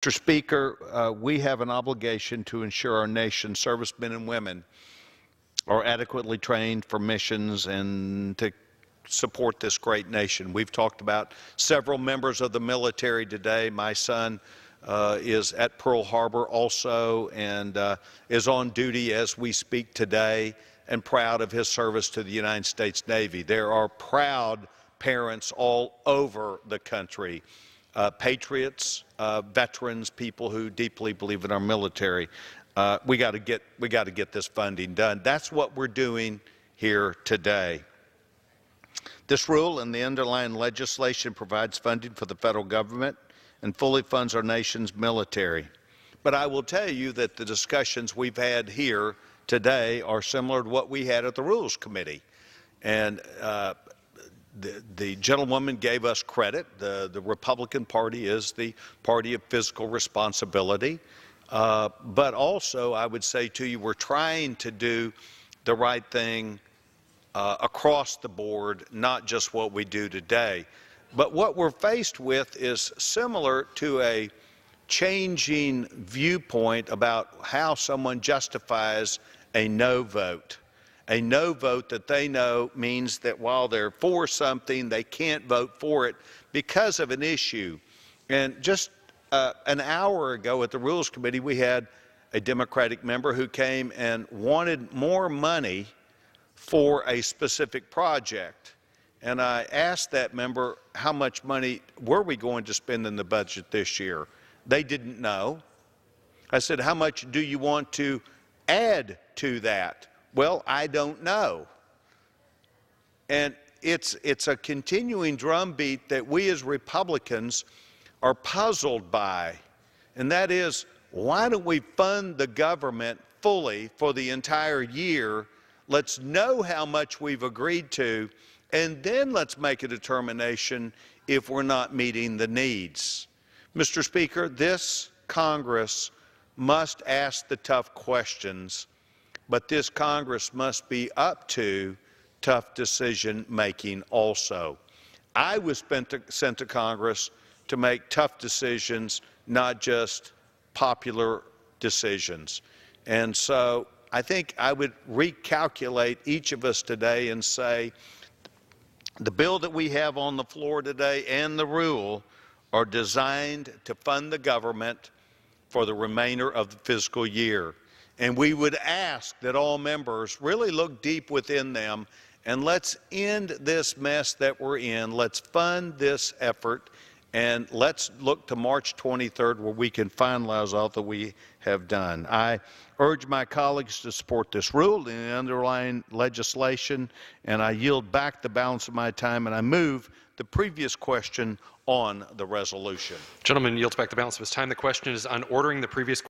Mr. Speaker, we have an obligation to ensure our nation's servicemen and women are adequately trained for missions and to support this great nation. We've talked about several members of the military today. My son is at Pearl Harbor also and is on duty as we speak today, and proud of his service to the United States Navy. There are proud parents all over the country, patriots, veterans, people who deeply believe in our military. We got to get this funding done. That's what we're doing here today. This rule and the underlying legislation provides funding for the federal government and fully funds our nation's military. But I will tell you that the discussions we've had here today are similar to what we had at the Rules Committee. And the gentlewoman gave us credit. The Republican Party is the party of fiscal responsibility. But also, I would say to you, we're trying to do the right thing across the board, not just what we do today. But what we're faced with is similar to a changing viewpoint about how someone justifies a no vote. A no vote that they know means that while they're for something, they can't vote for it because of an issue. And just an hour ago at the Rules Committee, we had a Democratic member who came and wanted more money for a specific project. And I asked that member, how much money were we going to spend in the budget this year? They didn't know. I said, how much do you want to add to that? Well, I don't know. And it's a continuing drumbeat that we as Republicans are puzzled by. And that is, why don't we fund the government fully for the entire year? Let's know how much we've agreed to, and then let's make a determination if we're not meeting the needs. Mr. Speaker, this Congress must ask the tough questions, but this Congress must be up to tough decision making also. I was sent to Congress to make tough decisions, not just popular decisions. And so I think I would recalculate each of us today and say, the bill that we have on the floor today and the rule are designed to fund the government for the remainder of the fiscal year. And we would ask that all members really look deep within them and let's end this mess that we're in. Let's fund this effort, and let's look to March 23rd where we can finalize all that we have done. I urge my colleagues to support this rule and the underlying legislation, and I yield back the balance of my time, and I move the previous question on the resolution. Gentleman yields back the balance of his time. The question is on ordering the previous